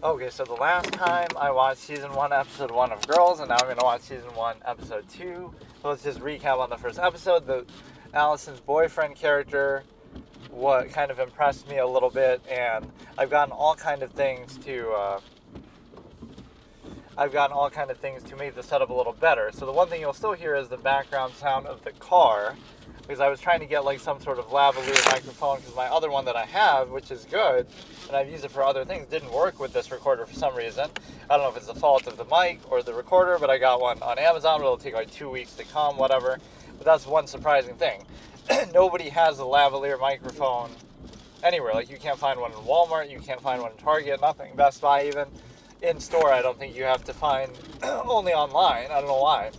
Okay, so the last time I watched Season 1, Episode 1 of Girls, and now I'm going to watch Season 1, Episode 2. So let's just recap on the first episode. Allison's boyfriend character, what kind of impressed me a little bit, and I've gotten all kind of things to make the setup a little better. So the one thing you'll still hear is the background sound of the car, because I was trying to get like some sort of lavalier microphone, because my other one that I have, which is good, and I've used it for other things, didn't work with this recorder for some reason. I don't know if it's the fault of the mic or the recorder, but I got one on Amazon. It'll take like 2 weeks to come, whatever. But that's one surprising thing. Nobody has a lavalier microphone anywhere. Like, you can't find one in Walmart, you can't find one in Target, nothing. Best Buy even. In store, I don't think you have to find, only online. I don't know why.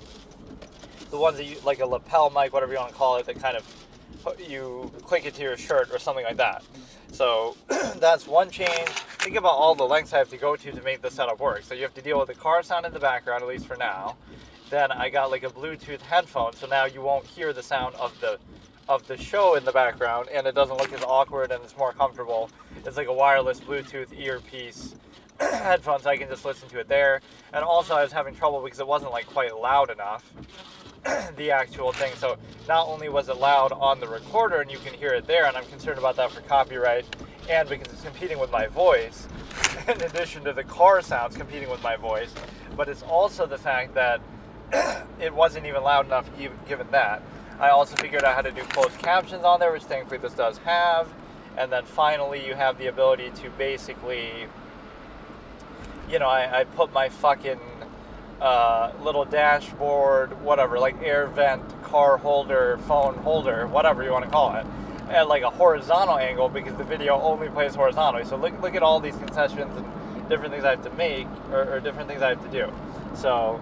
The ones that you, like a lapel mic, whatever you want to call it, that kind of, you click it to your shirt or something like that. So that's one change. Think about all the lengths I have to go to make the setup work. So you have to deal with the car sound in the background, at least for now. Then I got like a Bluetooth headphone, so now you won't hear the sound of the show in the background, and it doesn't look as awkward, and it's more comfortable. It's like a wireless Bluetooth earpiece headphones, so I can just listen to it there. And also I was having trouble because it wasn't like quite loud enough, the actual thing. So not only was it loud on the recorder and you can hear it there, and I'm concerned about that for copyright, and because it's competing with my voice, in addition to the car sounds competing with my voice, but it's also the fact that it wasn't even loud enough given that. I also figured out how to do closed captions on there, which thankfully this does have. And then finally you have the ability to basically, I put my fucking little dashboard, whatever, like air vent, car holder, phone holder, whatever you want to call it, at like a horizontal angle, because the video only plays horizontally. So look at all these concessions and different things I have to make, or different things I have to do. So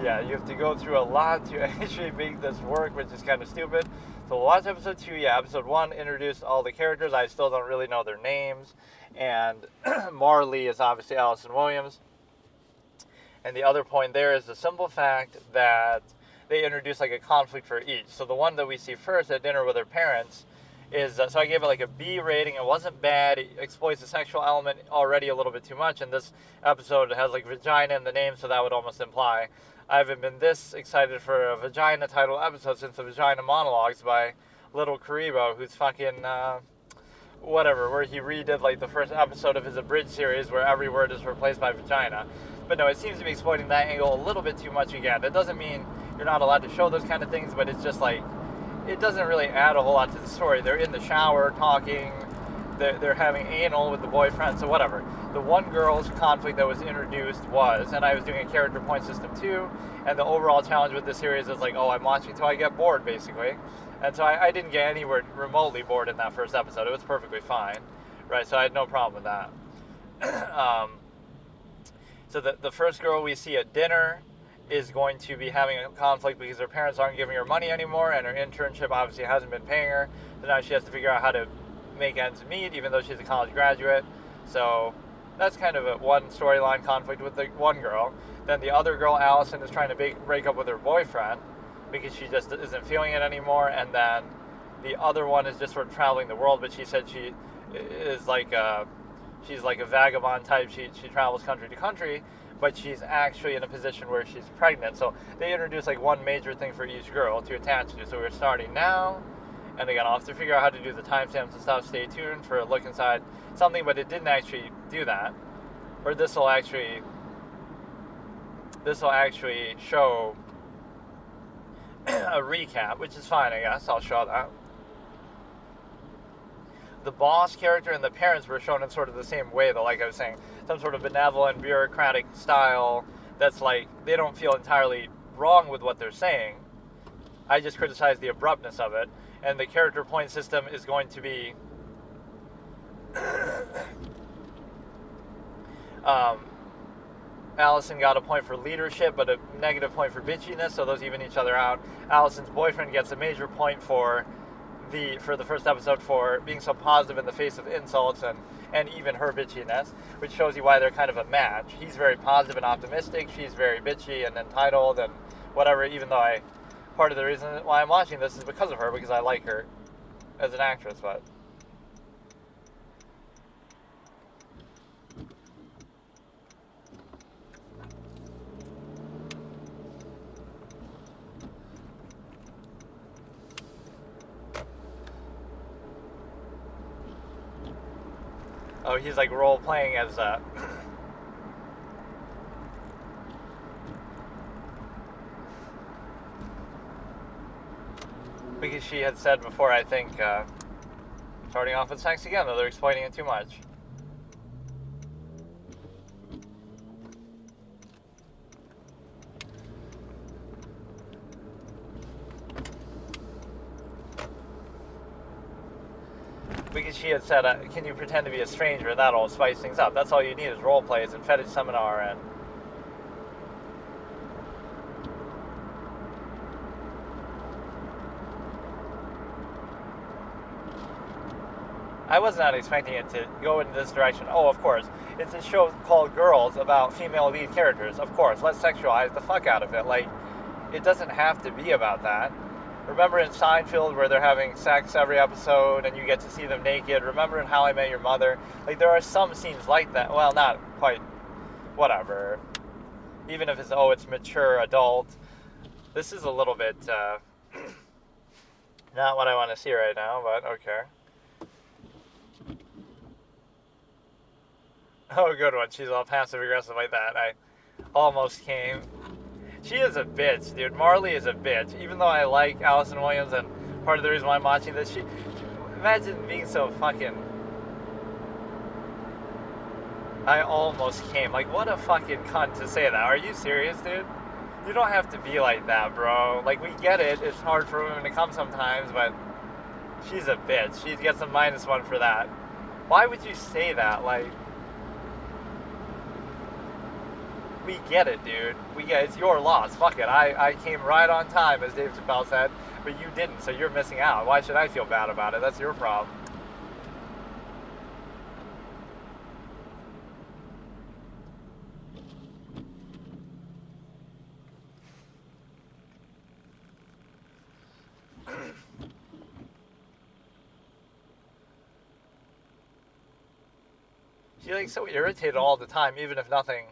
yeah, you have to go through a lot to actually make this work, which is kind of stupid. So we'll watch episode 2. Yeah, episode 1 introduced all the characters. I still don't really know their names. And Marley is obviously Allison Williams. And the other point there is the simple fact that they introduced like a conflict for each. So the one that we see first at dinner with her parents is, so I gave it like a B rating. It wasn't bad. It exploits the sexual element already a little bit too much. And this episode has like vagina in the name, so that would almost imply I haven't been this excited for a vagina title episode since the Vagina Monologues by Little Karibo, who's fucking, whatever, where he redid like the first episode of his abridged series where every word is replaced by vagina. But no, it seems to be exploiting that angle a little bit too much again. It doesn't mean you're not allowed to show those kind of things, but it's just like, it doesn't really add a whole lot to the story. They're in the shower talking, they're having anal with the boyfriend, so whatever. The one girl's conflict that was introduced was, and I was doing a character point system too, and the overall challenge with this series is like, I'm watching till I get bored, basically. And so I didn't get anywhere remotely bored in that first episode. It was perfectly fine, right? So I had no problem with that. So the first girl we see at dinner is going to be having a conflict because her parents aren't giving her money anymore, and her internship obviously hasn't been paying her, so now she has to figure out how to make ends meet, even though she's a college graduate. So that's kind of a one storyline conflict with the one girl. Then the other girl, Allison, is trying to break up with her boyfriend because she just isn't feeling it anymore. And then the other one is just sort of traveling the world, but she said she is like she's like a vagabond type. She travels country to country, but she's actually in a position where she's pregnant. So they introduce like one major thing for each girl to attach to. So we're starting now. And again, I'll have to figure out how to do the timestamps and stuff. Stay tuned for a look inside something, but it didn't actually do that. Or this will actually show a recap, which is fine, I guess. I'll show that. The boss character and the parents were shown in sort of the same way, though, like I was saying. Some sort of benevolent, bureaucratic style that's like, they don't feel entirely wrong with what they're saying. I just criticize the abruptness of it. And the character point system is going to be Allison got a point for leadership, but a negative point for bitchiness, so those even each other out. Allison's boyfriend gets a major point for the first episode for being so positive in the face of insults and even her bitchiness, which shows you why they're kind of a match. He's very positive and optimistic. She's very bitchy and entitled and whatever. Even though part of the reason why I'm watching this is because of her, because I like her as an actress, but. Oh, he's like role playing as because she had said before, I think, starting off with sex again, though they're explaining it too much. Because she had said, can you pretend to be a stranger? That'll spice things up. That's all you need is role plays and fetish seminar and... I was not expecting it to go in this direction. Oh, of course. It's a show called Girls about female lead characters. Of course. Let's sexualize the fuck out of it. Like, it doesn't have to be about that. Remember in Seinfeld where they're having sex every episode and you get to see them naked? Remember in How I Met Your Mother? Like, there are some scenes like that. Well, not quite. Whatever. Even if it's mature, adult. This is a little bit, not what I want to see right now, but okay. Oh, good one. She's all passive-aggressive like that. I almost came. She is a bitch, dude. Marley is a bitch. Even though I like Allison Williams, and part of the reason why I'm watching this, imagine being so fucking... I almost came. Like, what a fucking cunt to say that. Are you serious, dude? You don't have to be like that, bro. Like, we get it. It's hard for women to come sometimes, but she's a bitch. She gets a -1 for that. Why would you say that? Like... We get it, dude. It's your loss. Fuck it. I came right on time, as Dave Chappelle said, but you didn't, so you're missing out. Why should I feel bad about it? That's your problem. She's like so irritated all the time, even if nothing...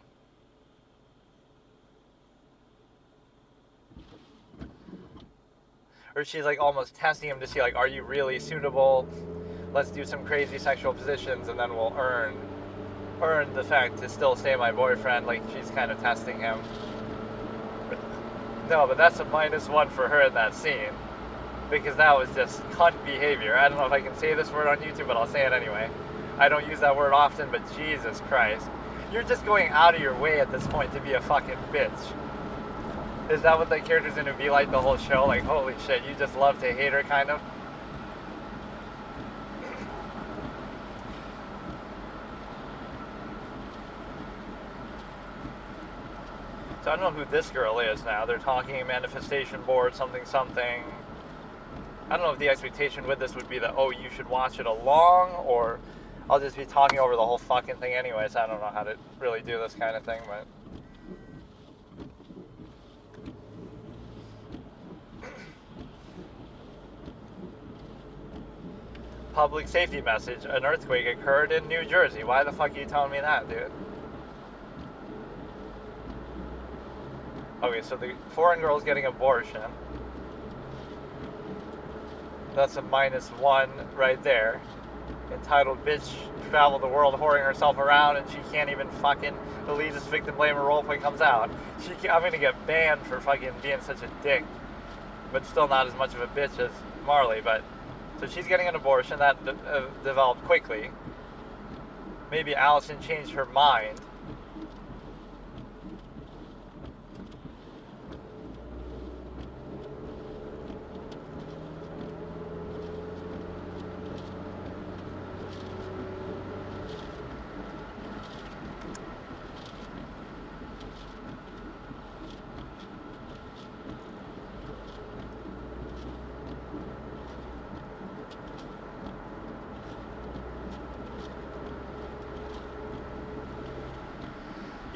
Or she's like almost testing him to see like, are you really suitable? Let's do some crazy sexual positions and then we'll earn the fact to still stay my boyfriend. Like she's kind of testing him. No, but that's a -1 for her in that scene. Because that was just cunt behavior. I don't know if I can say this word on YouTube, but I'll say it anyway. I don't use that word often, but Jesus Christ. You're just going out of your way at this point to be a fucking bitch. Is that what the character's going to be like the whole show? Like, holy shit, you just love to hate her, kind of? So I don't know who this girl is now. They're talking manifestation board, something. I don't know if the expectation with this would be that, oh, you should watch it along, or I'll just be talking over the whole fucking thing anyways. I don't know how to really do this kind of thing, but... Public safety message, an earthquake occurred in New Jersey. Why the fuck are you telling me that, dude? Okay, so the foreign girl's getting abortion. That's a -1 right there. Entitled bitch traveled the world whoring herself around and she can't even fucking believe this victim blamer roleplay comes out. I'm gonna get banned for fucking being such a dick. But still not as much of a bitch as Marley, but... So she's getting an abortion that developed quickly. Maybe Allison changed her mind.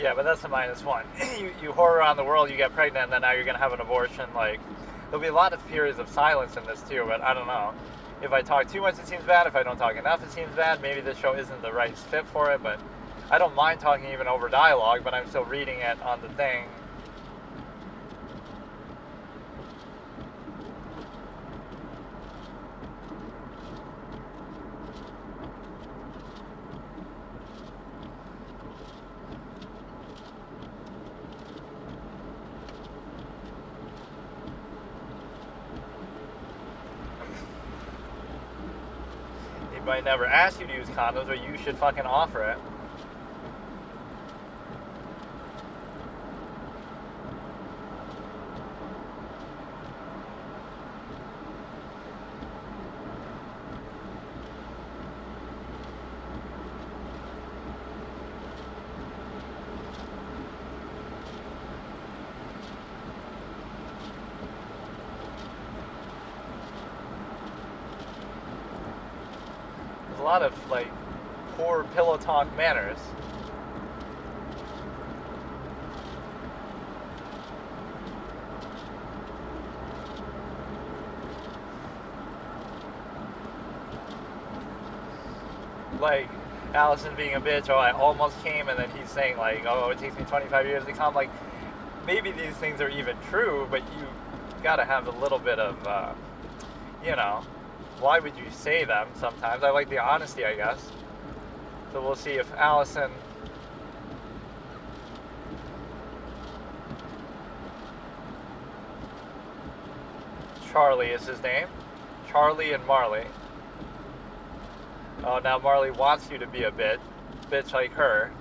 Yeah, but that's a -1. You whore around the world, you get pregnant, and then now you're going to have an abortion. Like, there'll be a lot of periods of silence in this too, but I don't know. If I talk too much, it seems bad. If I don't talk enough, it seems bad. Maybe this show isn't the right fit for it, but I don't mind talking even over dialogue, but I'm still reading it on the thing. Might never ask you to use condoms, but you should fucking offer it. A lot of like poor pillow talk manners. Like Allison being a bitch, oh I almost came, and then he's saying like, oh it takes me 25 years to come. Like maybe these things are even true, but you gotta have a little bit of you know, why would you say them sometimes? I like the honesty, I guess. So we'll see if Allison... Charlie is his name. Charlie and Marley. Oh, now Marley wants you to be a bitch like her.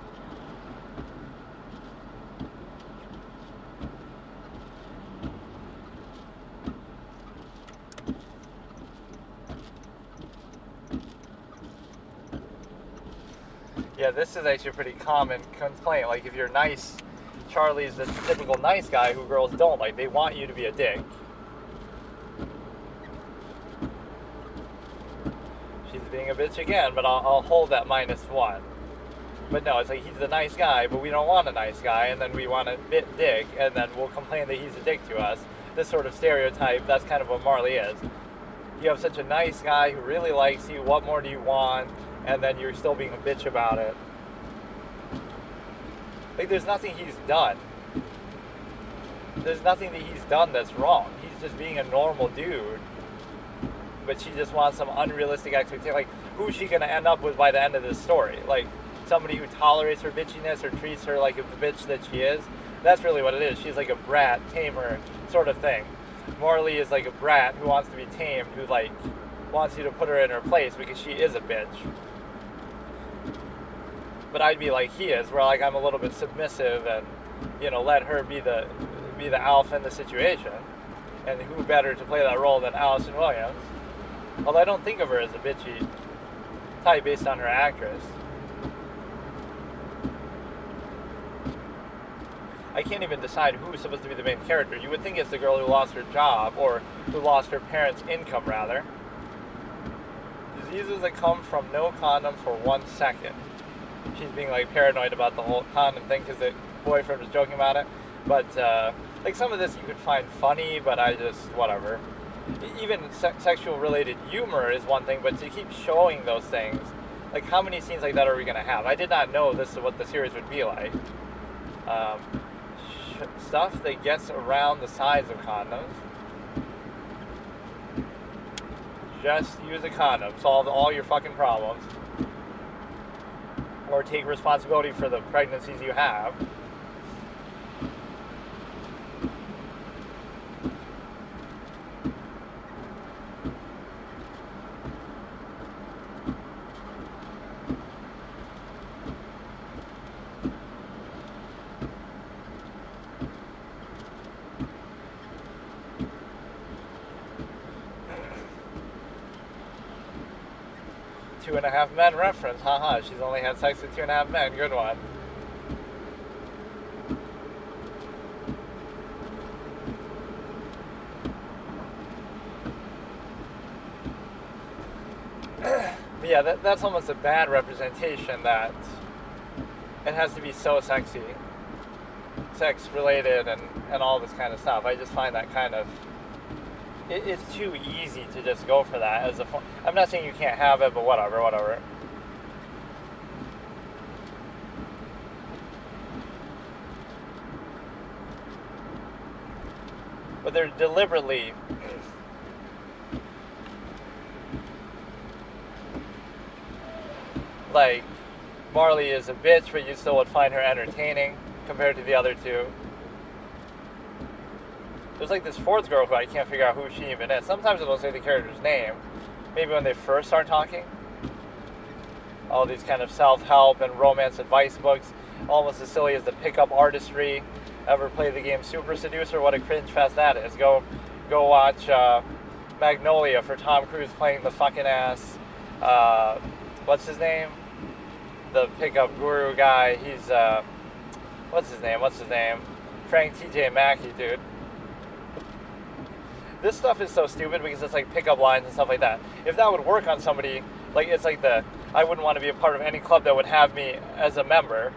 Yeah, this is actually a pretty common complaint. Like, if you're nice, Charlie's the typical nice guy who girls don't like. They want you to be a dick. She's being a bitch again, but I'll hold that -1. But no, it's like he's the nice guy, but we don't want a nice guy, and then we want a dick, and then we'll complain that he's a dick to us. This sort of stereotype, that's kind of what Marley is. You have such a nice guy who really likes you, what more do you want? And then you're still being a bitch about it. Like, there's nothing he's done. There's nothing that he's done that's wrong. He's just being a normal dude. But she just wants some unrealistic expectation. Like, who's she going to end up with by the end of this story? Like, somebody who tolerates her bitchiness or treats her like the bitch that she is? That's really what it is. She's like a brat, tamer sort of thing. Marley is like a brat who wants to be tamed, who, like, wants you to put her in her place because she is a bitch. But I'd be like he is, where like I'm a little bit submissive and, you know, let her be the alpha in the situation. And who better to play that role than Allison Williams? Although I don't think of her as a bitchy type based on her actress. I can't even decide who's supposed to be the main character. You would think it's the girl who lost her job, or who lost her parents' income, rather. Diseases that come from no condom for 1 second. She's being like paranoid about the whole condom thing because the boyfriend was joking about it. But like some of this you could find funny, but I just, whatever. Even sexual related humor is one thing, but to keep showing those things, like how many scenes like that are we going to have? I did not know this is what the series would be like. Stuff that gets around the size of condoms. Just use a condom. Solve all your fucking problems. Or take responsibility for the pregnancies you have. Two and a Half Men reference, haha, she's only had sex with 2.5 men, good one. But yeah, that's almost a bad representation that it has to be so sexy. sex related and all this kind of stuff. I just find that kind of, it's too easy to just go for that as a form. I'm not saying you can't have it, but whatever. But they're deliberately like, Marley is a bitch, but you still would find her entertaining compared to the other two. There's like this fourth girl who I can't figure out who she even is. Sometimes it'll say the character's name, maybe when they first start talking. All these kind of self-help and romance advice books, almost as silly as the pickup artistry. Ever play the game Super Seducer? What a cringe fest that is. Go watch Magnolia for Tom Cruise playing the fucking ass. What's his name? The pickup guru guy. He's what's his name? Frank T.J. Mackey, dude. This stuff is so stupid because it's like pickup lines and stuff like that. If that would work on somebody, like it's like I wouldn't want to be a part of any club that would have me as a member.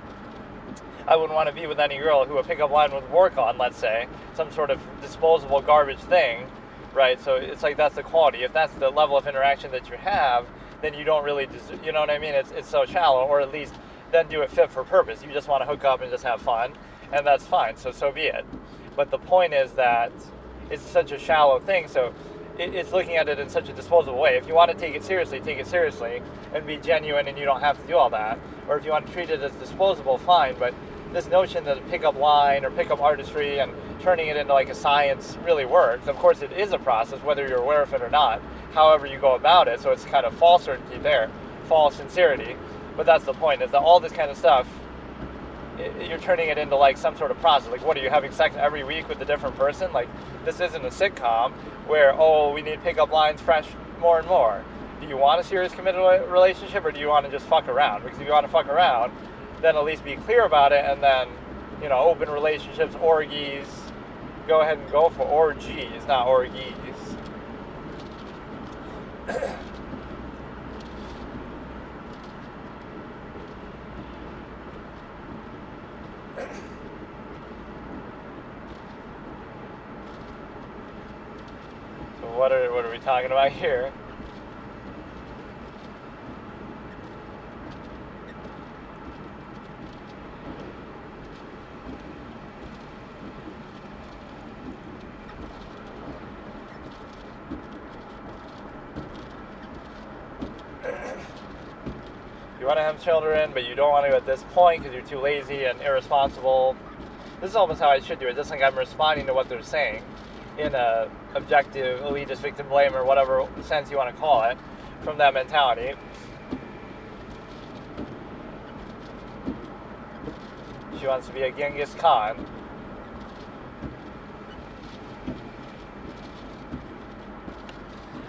I wouldn't want to be with any girl who a pickup line would work on, let's say, some sort of disposable garbage thing, right? So it's like that's the quality. If that's the level of interaction that you have, then you don't really, you know what I mean? It's so shallow, or at least then do it fit for purpose. You just want to hook up and just have fun, and that's fine, so be it. But the point is that it's such a shallow thing, so it's looking at it in such a disposable way. If you want to take it seriously and be genuine, and you don't have to do all that. Or if you want to treat it as disposable, fine, but this notion that a pickup line or pickup artistry and turning it into like a science really works. Of course, it is a process, whether you're aware of it or not, however you go about it, so it's kind of false certainty there, false sincerity. But that's the point, is that all this kind of stuff, you're turning it into like some sort of process. Like, what, are you having sex every week with a different person? Like, this isn't a sitcom where, we need pickup lines fresh more and more. Do you want a serious committed relationship, or do you want to just fuck around? Because if you want to fuck around, then at least be clear about it, and then, open relationships, orgies, go ahead and go for orgies, not orgies. So what are we talking about here? You want to have children, but you don't want to at this point because you're too lazy and irresponsible. This is almost how I should do it, just like I'm responding to what they're saying in a objective, elitist, victim blame, or whatever sense you want to call it, from that mentality. She wants to be a Genghis Khan.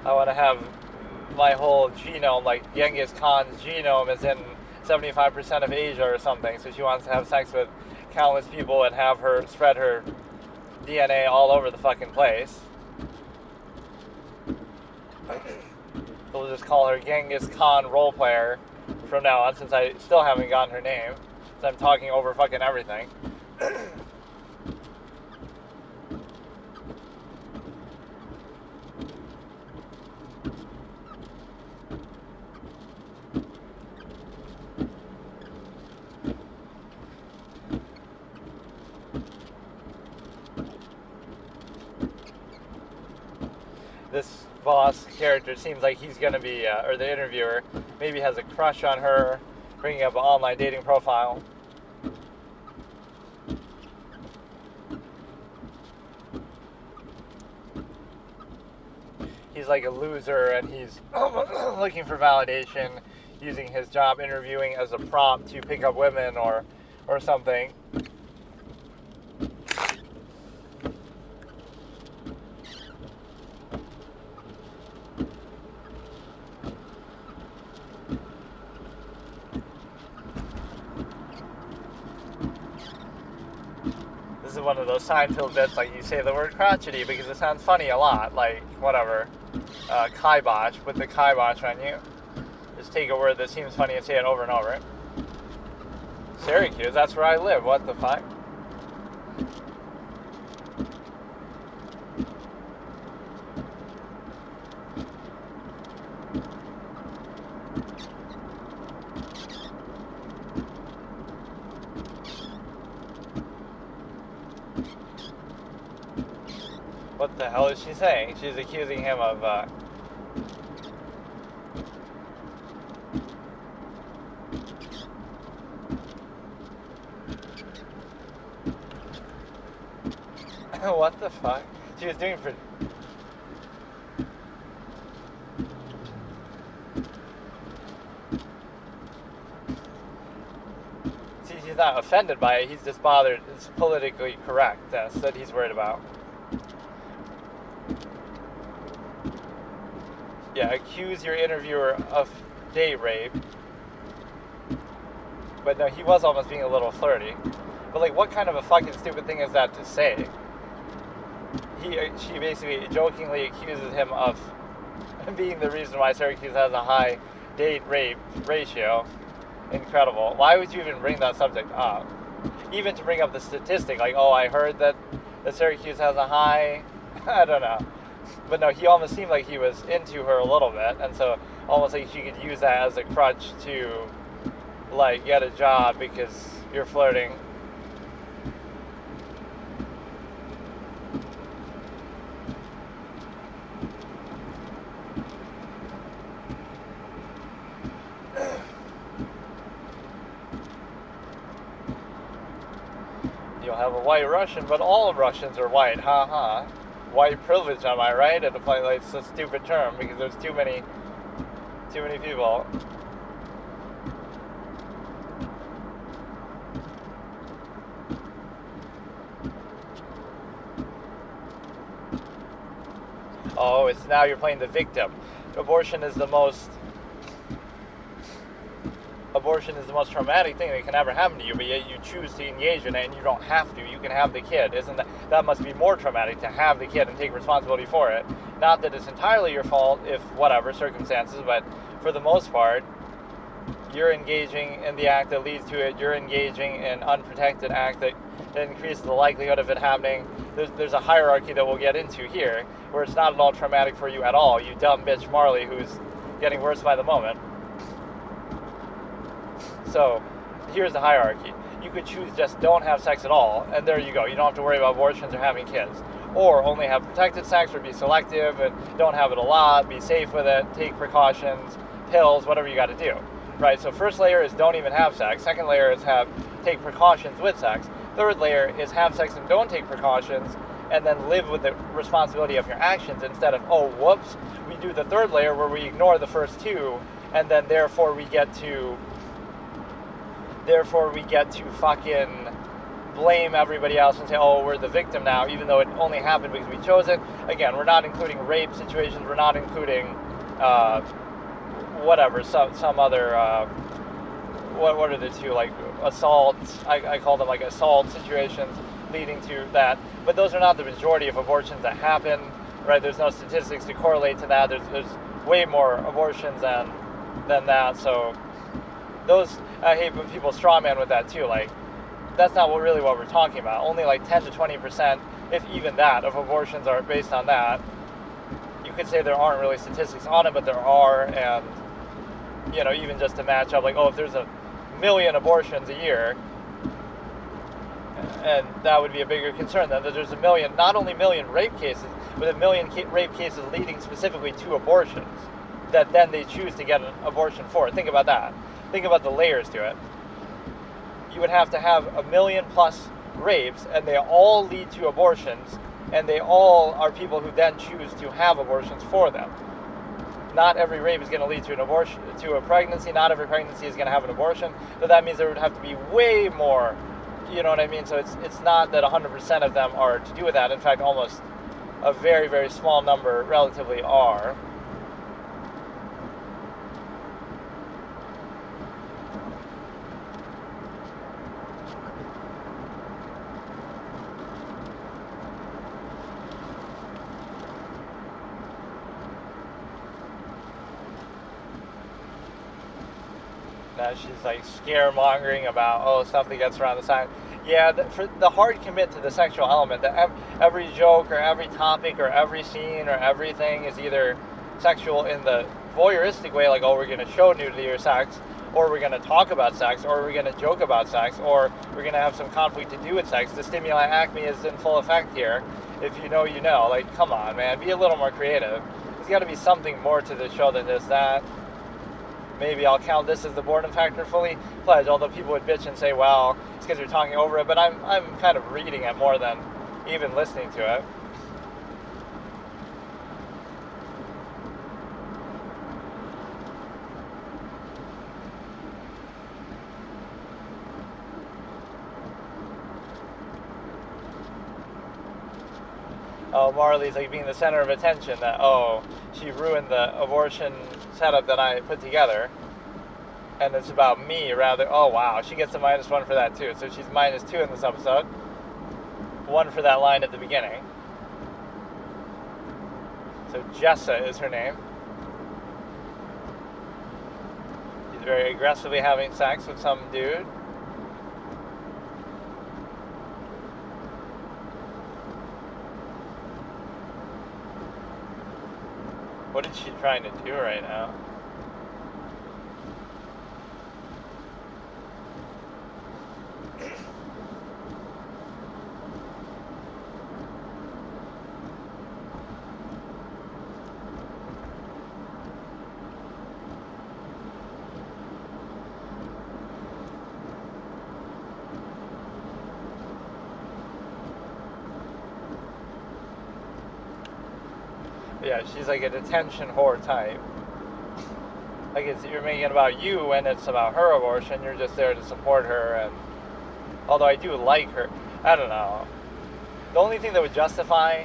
I want to have my whole genome, like Genghis Khan's genome is in 75% of Asia or something, so she wants to have sex with countless people and have her spread her DNA all over the fucking place. We'll just call her Genghis Khan role player from now on, since I still haven't gotten her name, so I'm talking over fucking everything. This boss character seems like he's going to be, or the interviewer, maybe has a crush on her, bringing up an online dating profile. He's like a loser, and he's looking for validation, using his job interviewing as a prop to pick up women or something. This is one of those Seinfeld bits, like you say the word crotchety because it sounds funny a lot, like whatever, kibosh, put the kibosh on you. Just take a word that seems funny and say it over and over. Syracuse, that's where I live, what the fuck? What the hell is she saying? She's accusing him of, what the fuck? She was doing See, he's not offended by it. He's just bothered. It's politically correct. That's what he's worried about. Yeah, accuse your interviewer of date rape. But no, he was almost being a little flirty. But like, what kind of a fucking stupid thing is that to say? She basically jokingly accuses him of being the reason why Syracuse has a high date rape ratio. Incredible. Why would you even bring that subject up? Even to bring up the statistic, like, oh, I heard that Syracuse has a high, I don't know. But no, he almost seemed like he was into her a little bit, and so almost like she could use that as a crutch to, like, get a job because you're flirting. You'll have a white Russian, but all Russians are white, ha. White privilege, am I right? And apply, like, it's a stupid term because there's too many people. Oh, it's now you're playing the victim. Abortion is the most traumatic thing that can ever happen to you, but yet you choose to engage in it and you don't have to. You can have the kid. Isn't that must be more traumatic to have the kid and take responsibility for it? Not that it's entirely your fault if whatever circumstances, but for the most part, you're engaging in the act that leads to it. You're engaging in unprotected act that increases the likelihood of it happening. There's a hierarchy that we'll get into here where it's not at all traumatic for you at all. You dumb bitch Marley who's getting worse by the moment. So, here's the hierarchy. You could choose just don't have sex at all, and there you go. You don't have to worry about abortions or having kids. Or only have protected sex or be selective and don't have it a lot, be safe with it, take precautions, pills, whatever you got to do. Right, so first layer is don't even have sex. Second layer is take precautions with sex. Third layer is have sex and don't take precautions, and then live with the responsibility of your actions instead of, oh, whoops, we do the third layer where we ignore the first two, and then therefore we get to fucking blame everybody else and say, oh, we're the victim now, even though it only happened because we chose it. Again, we're not including rape situations. We're not including some other, what are the two, like assault, I call them like assault situations leading to that. But those are not the majority of abortions that happen, right? There's no statistics to correlate to that. There's way more abortions than that, so those, I hate when people straw man with that too. Like, that's not really what we're talking about. Only like 10 to 20%, if even that, of abortions are based on that. You could say there aren't really statistics on it, but there are, and, you know, even just to match up, like, oh, if there's 1 million abortions a year, and that would be a bigger concern than that there's 1 million, not only 1 million rape cases, but 1 million rape cases leading specifically to abortions that then they choose to get an abortion for. Think about that. Think about the layers to it. You would have to have 1 million plus rapes, and they all lead to abortions, and they all are people who then choose to have abortions for them. Not every rape is going to lead to an abortion, to a pregnancy. Not every pregnancy is going to have an abortion. So that means there would have to be way more. You know what I mean? So it's not that 100% of them are to do with that. In fact, almost a very, very small number relatively are. Now she's like scaremongering about, oh, something gets around the sign. Yeah, for the hard commit to the sexual element, that every joke or every topic or every scene or everything is either sexual in the voyeuristic way, like, oh, we're going to show nudity or sex, or we're going to talk about sex, or we're going to joke about sex, or we're going to have some conflict to do with sex. The stimuli acme is in full effect here. if you know, you know. Like, come on, man, be a little more creative. There's got to be something more to the show than just that. Maybe I'll count this as the boredom factor fully pledged, although people would bitch and say, well, it's because you're talking over it, but I'm kind of reading it more than even listening to it. Oh, Marley's like being the center of attention, that, oh, she ruined the abortion setup that I put together. And it's about me, rather. Oh, wow, she gets a -1 for that, too. So she's -2 in this episode. 1 for that line at the beginning. So Jessa is her name. She's very aggressively having sex with some dude. What is she trying to do right now? Yeah, she's like a detention whore type. Like, you're making it about you when it's about her abortion. You're just there to support her. And although I do like her, I don't know. The only thing that would justify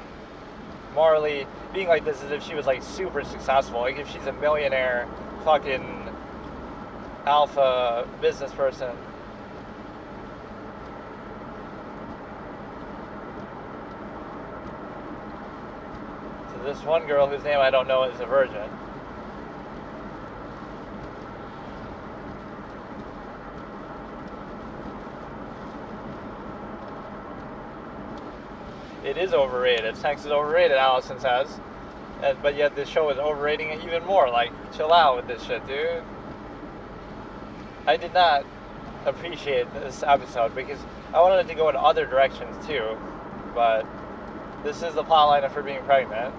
Marley being like this is if she was like super successful. Like if she's a millionaire, fucking alpha business person. This one girl whose name I don't know is a virgin. It is overrated. Sex is overrated, Allison says. But yet this show is overrating it even more. Like, chill out with this shit, dude. I did not appreciate this episode because I wanted it to go in other directions too. But this is the plotline of her being pregnant.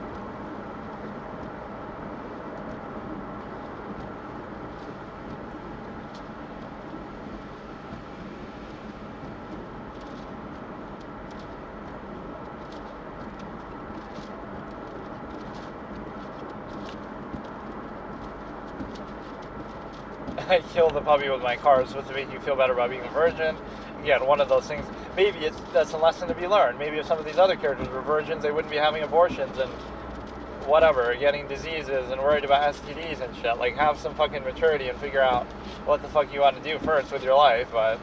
I killed the puppy with my car. It's supposed to make you feel better about being a virgin. Again, one of those things. Maybe that's a lesson to be learned. Maybe if some of these other characters were virgins, they wouldn't be having abortions and whatever, getting diseases and worried about STDs and shit. Like, have some fucking maturity and figure out what the fuck you want to do first with your life. But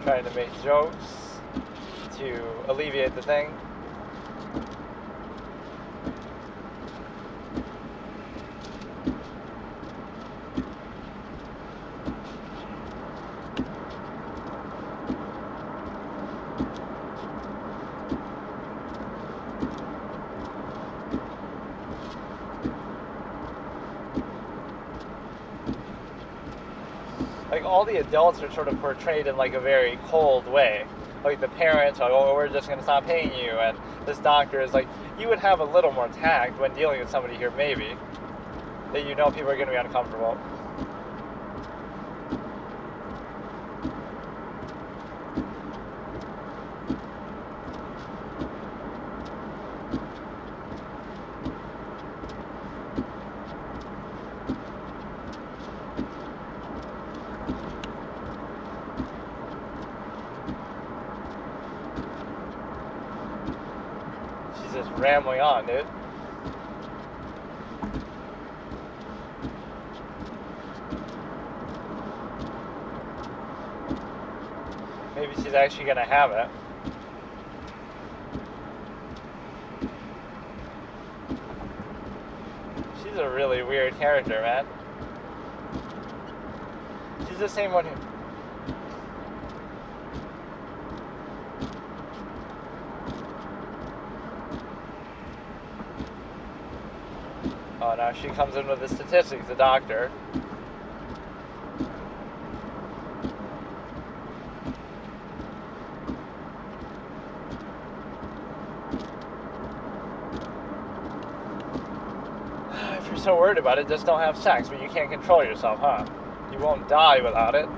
trying to make jokes to alleviate the thing. Like, all the adults are sort of portrayed in like a very cold way. Like the parents are like, oh, we're just going to stop paying you, and this doctor is like, you would have a little more tact when dealing with somebody here, maybe, that you know people are going to be uncomfortable. Just rambling on, dude. Maybe she's actually gonna have it. She's a really weird character, man. She's the same one who... Oh, now she comes in with the statistics, the doctor. so worried about it, just don't have sex. But you can't control yourself, huh? You won't die without it.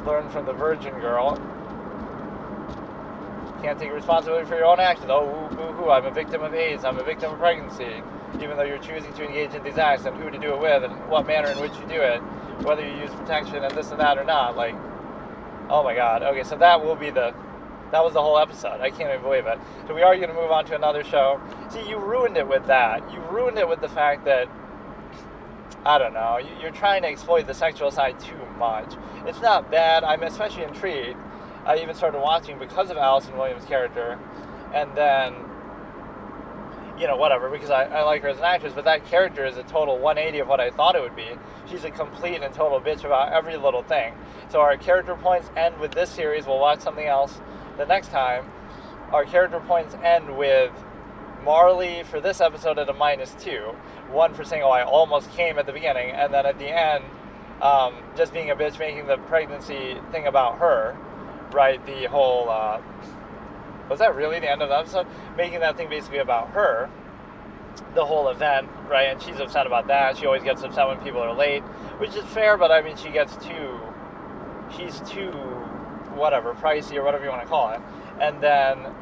Learn from the virgin girl. Can't take responsibility for your own actions. Oh, boo-hoo, I'm a victim of AIDS, I'm a victim of pregnancy. Even though you're choosing to engage in these acts, and who to do it with, and what manner in which you do it, whether you use protection and this and that or not. Like, oh my god. Okay, so that was the whole episode. I can't even believe it. So we are going to move on to another show. See, you ruined it with that. You ruined it with the fact that, I don't know, you're trying to exploit the sexual side too much. It's not bad. I'm especially intrigued. I even started watching because of Allison Williams' character, and then, whatever, because I like her as an actress, but that character is a total 180 of what I thought it would be. She's a complete and total bitch about every little thing. So our character points end with this series. We'll watch something else the next time. Our character points end with Marley for this episode at a -2. One for saying, oh, I almost came at the beginning, and then at the end, just being a bitch, making the pregnancy thing about her. Right, the whole, was that really the end of the episode? Making that thing basically about her, the whole event, right, and she's upset about that. She always gets upset when people are late, which is fair, but I mean, she's too, whatever, pricey or whatever you want to call it. And then,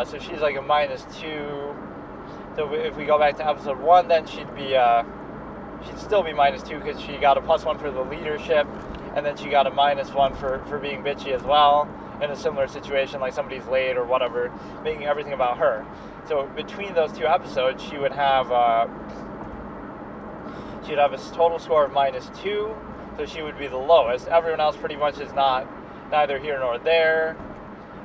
so she's like a -2, so if we go back to episode 1, then she'd still be -2 because she got a +1 for the leadership. And then she got a -1 for being bitchy as well, in a similar situation, like somebody's late or whatever, making everything about her. So between those two episodes, she would have a total score of -2, so she would be the lowest. Everyone else pretty much is neither here nor there.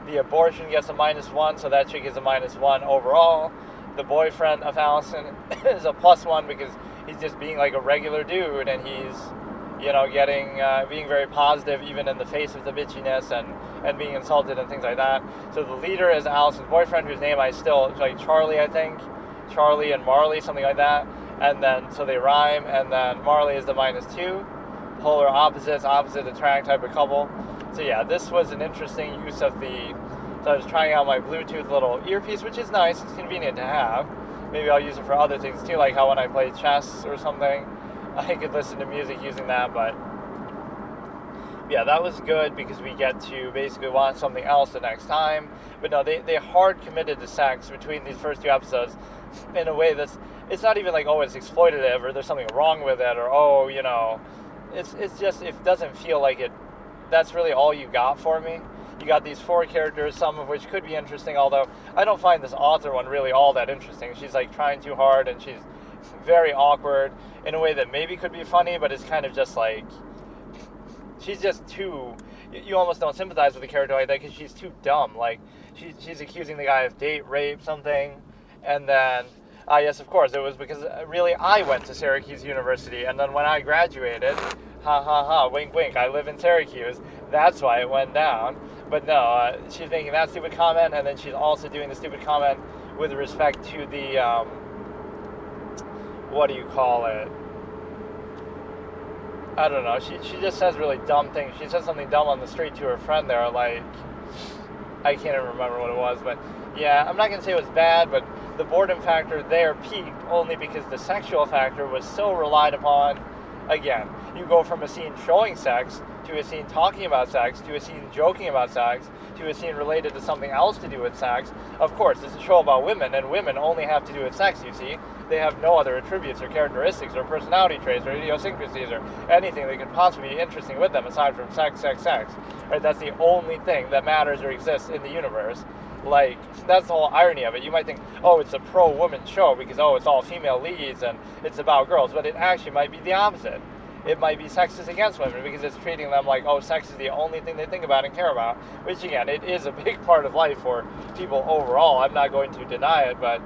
The abortion gets a -1, so that chick is a -1 overall. The boyfriend of Allison is a +1 because he's just being like a regular dude, and he's being very positive even in the face of the bitchiness and being insulted and things like that. So the leader is Allison's boyfriend, whose name like Charlie, I think. Charlie and Marley, something like that. And then, so they rhyme, and then Marley is the -2. Polar opposites, opposite attract type of couple. So yeah, this was an interesting use of so I was trying out my Bluetooth little earpiece, which is nice, it's convenient to have. Maybe I'll use it for other things too, like how when I play chess or something, I could listen to music using that. But yeah, that was good because we get to basically watch something else the next time. But no, they hard committed to sex between these first two episodes in a way it's not even like, oh, it's exploitative or there's something wrong with it, or oh, it's just, it doesn't feel like it. That's really all you got for me. You got these 4 characters, some of which could be interesting, although I don't find this author one really all that interesting. She's like trying too hard, and she's very awkward in a way that maybe could be funny, but it's kind of just like, she's just too, you almost don't sympathize with a character like that because she's too dumb. Like, she's accusing the guy of date rape something, and then, yes, of course, it was because really I went to Syracuse University, and then when I graduated, ha ha ha, wink wink, I live in Syracuse, that's why it went down. But no, she's making that stupid comment, and then she's also doing the stupid comment with respect to the, what do you call it? I don't know. She just says really dumb things. She said something dumb on the street to her friend there, like, I can't even remember what it was, but yeah, I'm not going to say it was bad, but the boredom factor there peaked only because the sexual factor was so relied upon. Again, you go from a scene showing sex, to a scene talking about sex, to a scene joking about sex, to a scene related to something else to do with sex. Of course, it's a show about women, and women only have to do with sex, you see. They have no other attributes or characteristics or personality traits or idiosyncrasies or anything that could possibly be interesting with them aside from sex. Right? That's the only thing that matters or exists in the universe. Like, that's the whole irony of it. You might think, oh, it's a pro-woman show because, oh, it's all female leads and it's about girls, but it actually might be the opposite. It might be sexist against women because it's treating them like, oh, sex is the only thing they think about and care about, which, again, it is a big part of life for people overall. I'm not going to deny it, but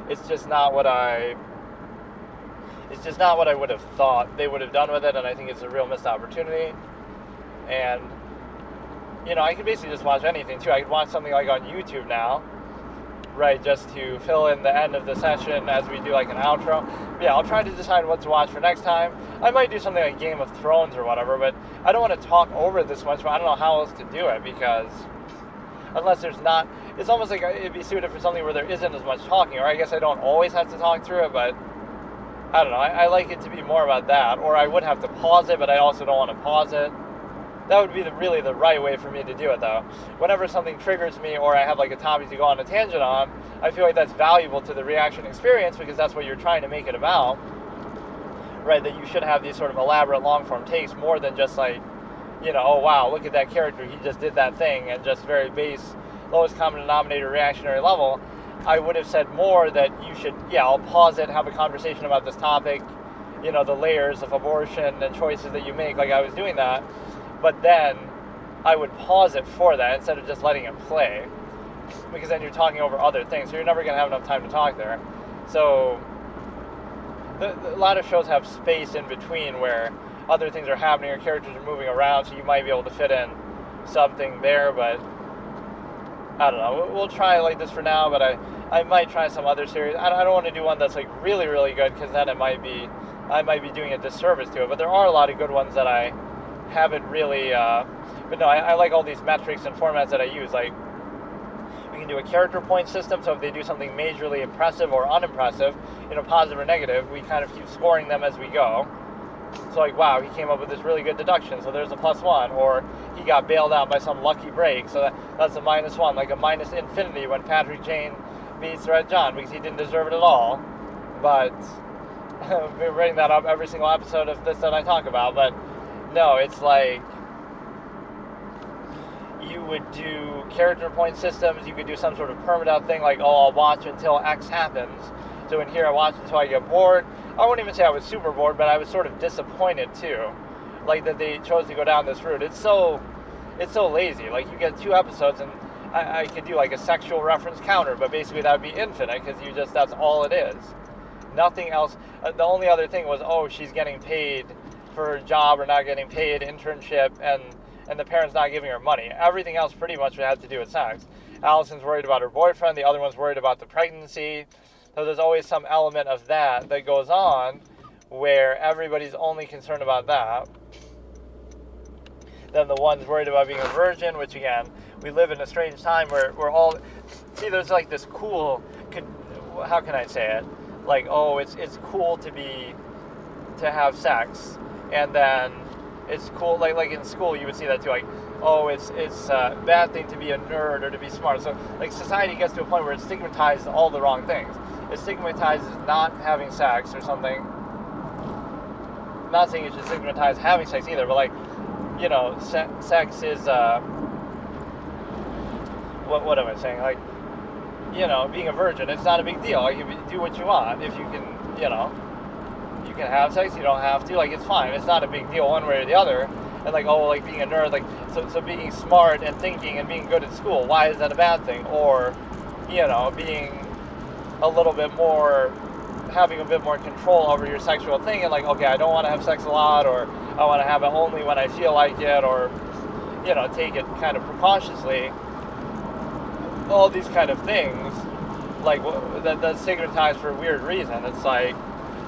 it's just not what I would have thought they would have done with it, and I think it's a real missed opportunity. And, I could basically just watch anything, too. I could watch something like on YouTube now, right, just to fill in the end of the session as we do like an outro. Yeah, I'll try to decide what to watch for next time. I might do something like Game of Thrones or whatever, but I don't want to talk over it this much, but I don't know how else to do it because unless there's not, it's almost like it'd be suited for something where there isn't as much talking, or I guess I don't always have to talk through it, but I don't know, I like it to be more about that, or I would have to pause it, but I also don't want to pause it. That would be really the right way for me to do it, though. Whenever something triggers me, or I have like a topic to go on a tangent on, I feel like that's valuable to the reaction experience, because that's what you're trying to make it about, right? That you should have these sort of elaborate long-form takes more than just like, you know, oh wow, look at that character, he just did that thing, and just very base, lowest common denominator reactionary level. I would have said more that you should, I'll pause it, have a conversation about this topic, you know, the layers of abortion and choices that you make, like I was doing that, but then I would pause it for that instead of just letting it play, because then you're talking over other things, so you're never going to have enough time to talk there. So a lot of shows have space in between where other things are happening or characters are moving around, so you might be able to fit in something there, but I don't know. We'll try like this for now, but I might try some other series. I don't want to do one that's like really, really good, because then I might be doing a disservice to it. But there are a lot of good ones that I haven't really, but no, I like all these metrics and formats that I use. Like, we can do a character point system, so if they do something majorly impressive or unimpressive, you know, positive or negative, we kind of keep scoring them as we go. So like, wow, he came up with this really good deduction, so there's a +1, or he got bailed out by some lucky break, so that's a -1, like a minus infinity when Patrick Jane beats Red John, because he didn't deserve it at all. But we're bringing that up every single episode of this that I talk about, but no, it's like, you would do character point systems, you could do some sort of permadeath thing, like, oh, I'll watch until X happens. So in here, I watched until I get bored. I wouldn't even say I was super bored, but I was sort of disappointed too, like that they chose to go down this route. It's so lazy. Like, you get 2 episodes, and I could do like a sexual reference counter, but basically that would be infinite, because that's all it is. Nothing else. The only other thing was, oh, she's getting paid for her job or not getting paid, internship, and the parents not giving her money. Everything else pretty much had to do with sex. Allison's worried about her boyfriend. The other one's worried about the pregnancy. So there's always some element of that goes on where everybody's only concerned about that. Then the one's worried about being a virgin, which again, we live in a strange time where we're all... See, there's like this cool... How can I say it? Like, oh, it's cool to have sex. And then it's cool, like in school you would see that too, like, oh, it's a bad thing to be a nerd or to be smart. So like, society gets to a point where it stigmatizes all the wrong things. It stigmatizes not having sex or something. I'm not saying it should stigmatize having sex either, but like, you know, sex is what am I saying? Like, you know, being a virgin, it's not a big deal. Like, you do what you want. If you can, you know, you can have sex, you don't have to. Like, it's fine. It's not a big deal one way or the other. And like, oh, like being a nerd, like, so being smart and thinking and being good at school, why is that a bad thing? Or, you know, being a little bit more, having a bit more control over your sexual thing, and like, okay, I don't want to have sex a lot, or I want to have it only when I feel like it, or, you know, take it kind of precautiously. All these kind of things, like, that's stigmatized for a weird reason. It's like,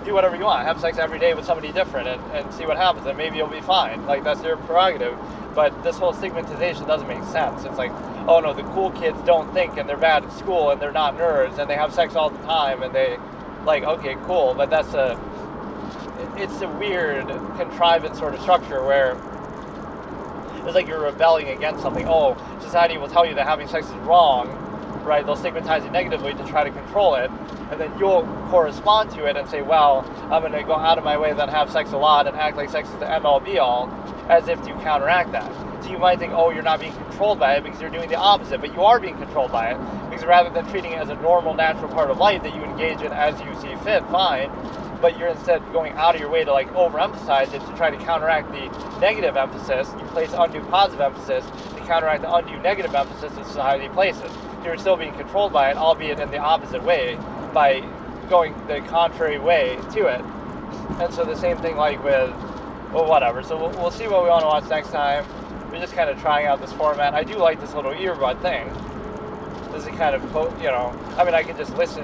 do whatever you want, have sex every day with somebody different, and see what happens, and maybe you'll be fine. Like, that's your prerogative. But this whole stigmatization doesn't make sense. It's like, oh no, the cool kids don't think, and they're bad at school, and they're not nerds, and they have sex all the time, and they, like, okay, cool, but it's a weird contrivance sort of structure where it's like you're rebelling against something. Oh, society will tell you that having sex is wrong, right? They'll stigmatize you negatively to try to control it, and then you'll correspond to it and say, well, I'm going to go out of my way then have sex a lot and act like sex is the end-all be-all, as if to counteract that. So you might think, oh, you're not being controlled by it because you're doing the opposite, but you are being controlled by it, because rather than treating it as a normal, natural part of life that you engage in as you see fit, fine, but you're instead going out of your way to like overemphasize it to try to counteract the negative emphasis. You place undue positive emphasis to counteract the undue negative emphasis that society places. You're still being controlled by it, albeit in the opposite way, by going the contrary way to it. And so the same thing like with, well, whatever. So we'll see what we want to watch next time. We're just kind of trying out this format. I do like this little earbud thing. This is kind of, you know, I mean, I can just listen.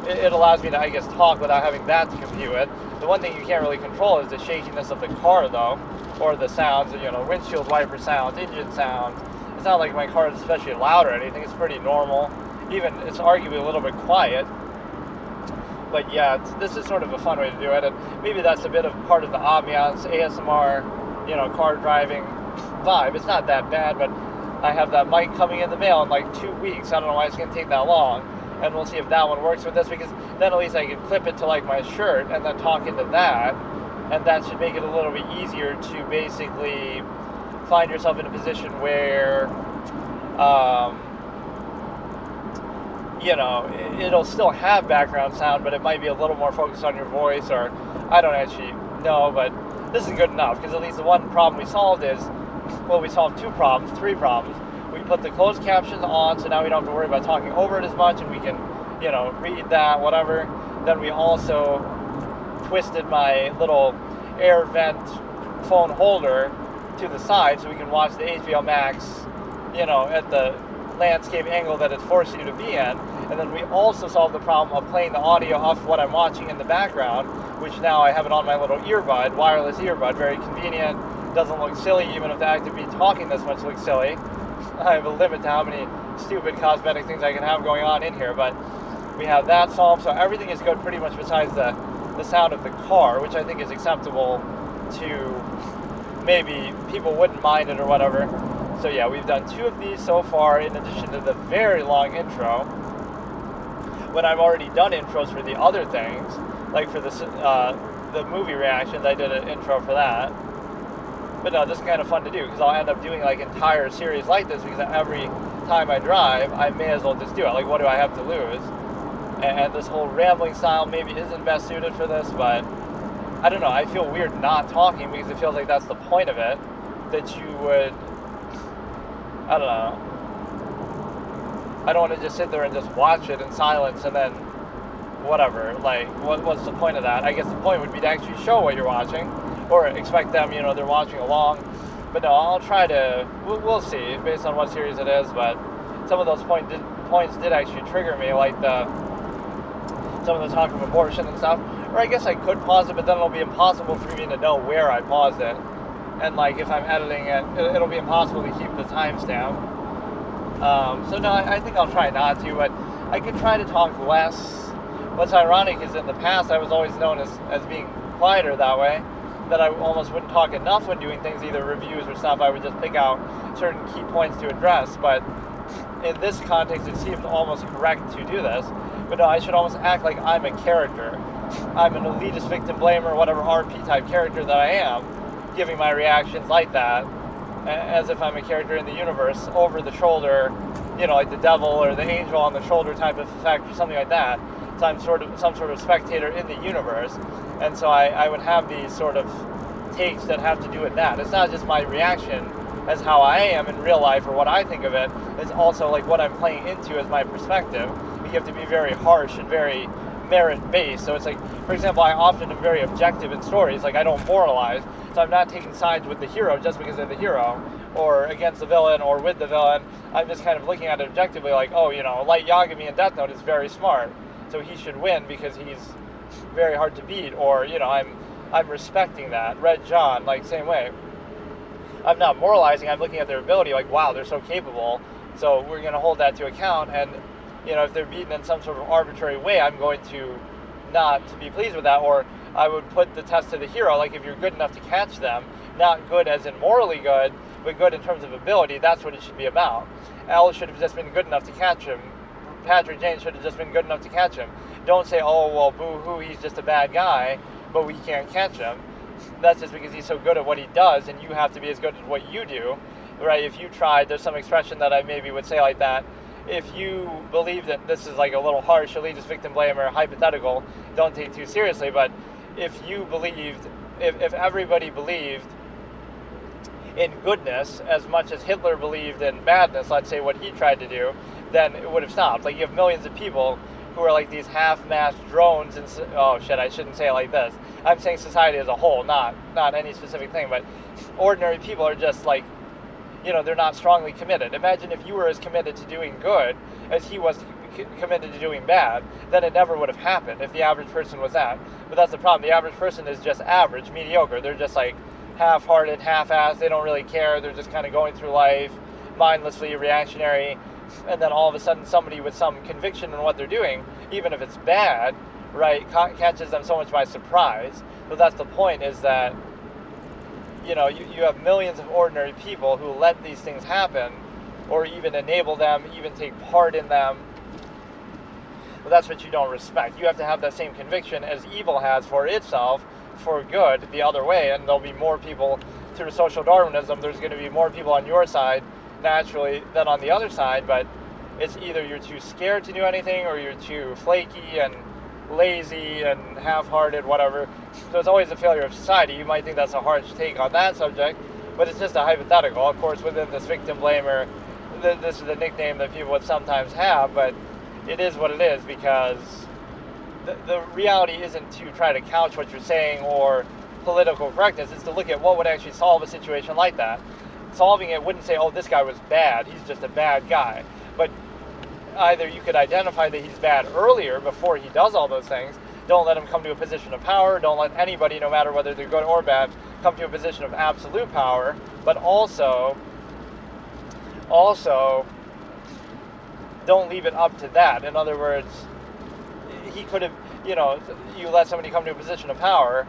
It allows me to, I guess, talk without having that to compute with. The one thing you can't really control is the shakiness of the car, though, or the sounds, you know, windshield wiper sounds, engine sounds. It's not like my car is especially loud or anything. It's pretty normal. Even, it's arguably a little bit quiet. But yeah, this is sort of a fun way to do it. And maybe that's a bit of part of the ambiance, ASMR, car driving vibe. It's not that bad, but I have that mic coming in the mail in like 2 weeks. I don't know why it's going to take that long. And we'll see if that one works with this, because then at least I can clip it to like my shirt and then talk into that. And that should make it a little bit easier to basically find yourself in a position where, it'll still have background sound, but it might be a little more focused on your voice, or I don't actually know, but this is good enough, because at least the one problem we solved is, well, we solved three problems. We put the closed captions on, so now we don't have to worry about talking over it as much, and we can, read that, whatever. Then we also twisted my little air vent phone holder to the side so we can watch the HBO Max, at the landscape angle that it's forcing you to be in. And then we also solved the problem of playing the audio off what I'm watching in the background, which now I have it on my little earbud, wireless earbud, very convenient, doesn't look silly, even if the act of me talking this much looks silly. I have a limit to how many stupid cosmetic things I can have going on in here, but we have that solved, so everything is good pretty much besides the sound of the car, which I think is acceptable to maybe people wouldn't mind it or whatever. So yeah, we've done 2 of these so far, in addition to the very long intro. When I've already done intros for the other things, like for the movie reactions, I did an intro for that. But no, this is kind of fun to do, because I'll end up doing like entire series like this, because every time I drive, I may as well just do it. Like, what do I have to lose? And this whole rambling style maybe isn't best suited for this, but I don't know, I feel weird not talking, because it feels like that's the point of it, that you would, I don't know, I don't want to just sit there and just watch it in silence and then whatever, like, what's the point of that? I guess the point would be to actually show what you're watching, or expect them, they're watching along. But no, I'll try to, we'll see, based on what series it is, but some of those points did actually trigger me, like some of the talk of abortion and stuff. Or I guess I could pause it, but then it'll be impossible for me to know where I paused it. And like, if I'm editing it, it'll be impossible to keep the timestamp. So no, I think I'll try not to, but I could try to talk less. What's ironic is in the past, I was always known as being quieter that way, that I almost wouldn't talk enough when doing things, either reviews or stuff. I would just pick out certain key points to address, but in this context, it seemed almost correct to do this. But no, I should almost act like I'm a character. I'm an elitist victim blamer, whatever RP type character that I am, giving my reactions like that, as if I'm a character in the universe, over the shoulder, like the devil or the angel on the shoulder type of effect, or something like that. So I'm some sort of spectator in the universe, and so I would have these sort of takes that have to do with that. It's not just my reaction as how I am in real life or what I think of it. It's also like what I'm playing into as my perspective. You have to be very harsh and very merit-based. So it's like, for example, I often am very objective in stories. Like, I don't moralize, so I'm not taking sides with the hero just because they're the hero, or against the villain, or with the villain. I'm just kind of looking at it objectively, like, oh, Light Yagami in Death Note is very smart, so he should win because he's very hard to beat, or I'm respecting that. Red John, like, same way. I'm not moralizing, I'm looking at their ability, like, wow, they're so capable, so we're going to hold that to account, and if they're beaten in some sort of arbitrary way, I'm going to not be pleased with that, or I would put the test to the hero, like, if you're good enough to catch them, not good as in morally good, but good in terms of ability, that's what it should be about. Al should have just been good enough to catch him. Patrick Jane should have just been good enough to catch him. Don't say, oh, well, boo-hoo, he's just a bad guy, but we can't catch him. That's just because he's so good at what he does, and you have to be as good at what you do, right? If you tried, there's some expression that I maybe would say like that. If you believe that, this is like a little harsh, elitist victim blamer, hypothetical, don't take too seriously, but if you believed, if everybody believed in goodness as much as Hitler believed in badness, let's say what he tried to do, then it would have stopped. Like, you have millions of people who are like these half-mast drones, and oh shit, I shouldn't say it like this. I'm saying society as a whole, not any specific thing, but ordinary people are just like, they're not strongly committed. Imagine if you were as committed to doing good as he was committed to doing bad, then it never would have happened if the average person was that. But that's the problem. The average person is just average, mediocre. They're just like half-hearted, half-assed. They don't really care. They're just kind of going through life, mindlessly reactionary, and then all of a sudden somebody with some conviction in what they're doing, even if it's bad, right, catches them so much by surprise. So that's the point, is that, you have millions of ordinary people who let these things happen, or even enable them, even take part in them. Well, that's what you don't respect. You have to have that same conviction as evil has for itself, for good, the other way, and there'll be more people through social Darwinism. There's going to be more people on your side, naturally, than on the other side, but it's either you're too scared to do anything, or you're too flaky and lazy and half-hearted, whatever. So it's always a failure of society. You might think that's a harsh take on that subject, but it's just a hypothetical. Of course, within this victim blamer, this is the nickname that people would sometimes have, but it is what it is, because the reality isn't to try to couch what you're saying or political correctness. It's to look at what would actually solve a situation like that. Solving it wouldn't say, oh, this guy was bad, he's just a bad guy. But either you could identify that he's bad earlier, before he does all those things. Don't let him come to a position of power. Don't let anybody, no matter whether they're good or bad, come to a position of absolute power. But also don't leave it up to that. In other words, he could have, you let somebody come to a position of power,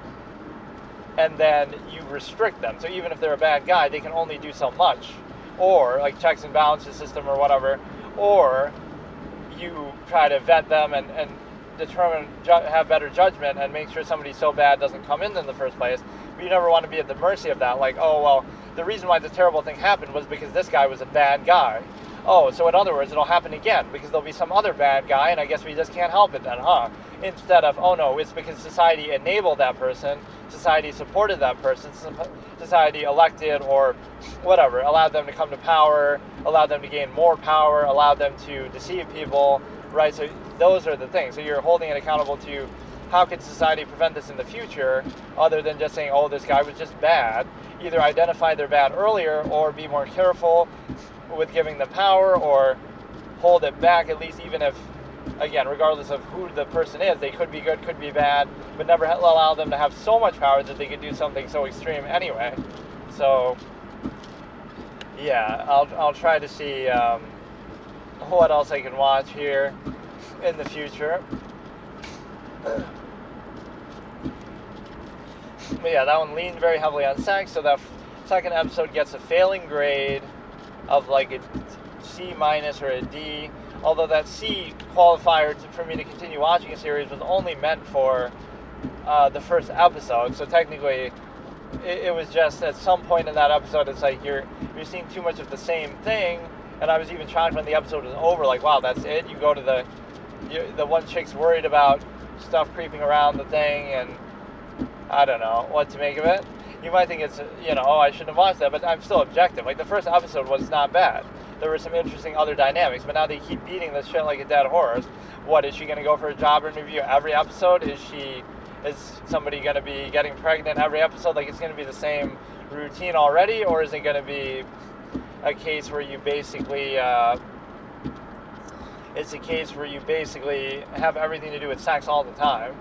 and then you restrict them. So even if they're a bad guy, they can only do so much. Or, like, checks and balances system or whatever. Or you try to vet them and determine, have better judgment, and make sure somebody so bad doesn't come in the first place. But you never want to be at the mercy of that. Like, oh, well, the reason why this terrible thing happened was because this guy was a bad guy. Oh, so in other words, it'll happen again because there'll be some other bad guy, and I guess we just can't help it then, huh? Instead of, oh no, it's because society enabled that person, society supported that person, society elected or whatever, allowed them to come to power, allowed them to gain more power, allowed them to deceive people, right? So those are the things. So you're holding it accountable to, how could society prevent this in the future, other than just saying, oh, this guy was just bad. Either identify they're bad earlier, or be more careful with giving them power, or hold it back, at least, even if, again, regardless of who the person is, they could be good, could be bad, but never allow them to have so much power that they could do something so extreme anyway. So, yeah, I'll try to see what else I can watch here in the future. But yeah, that one leaned very heavily on sex, so that second episode gets a failing grade of like a C- or a D, although that C qualifier for me to continue watching a series was only meant for the first episode. So technically it was just at some point in that episode, it's like you're seeing too much of the same thing. And I was even shocked when the episode was over, like, wow, that's it? You go to the one chick's worried about stuff creeping around the thing, and I don't know what to make of it. You might think it's, oh, I shouldn't have watched that, but I'm still objective. Like, the first episode was not bad. There were some interesting other dynamics, but now they keep beating this shit like a dead horse. What, is she going to go for a job interview every episode? Is somebody going to be getting pregnant every episode? Like, it's going to be the same routine already, or is it going to be a case where you basically, have everything to do with sex all the time?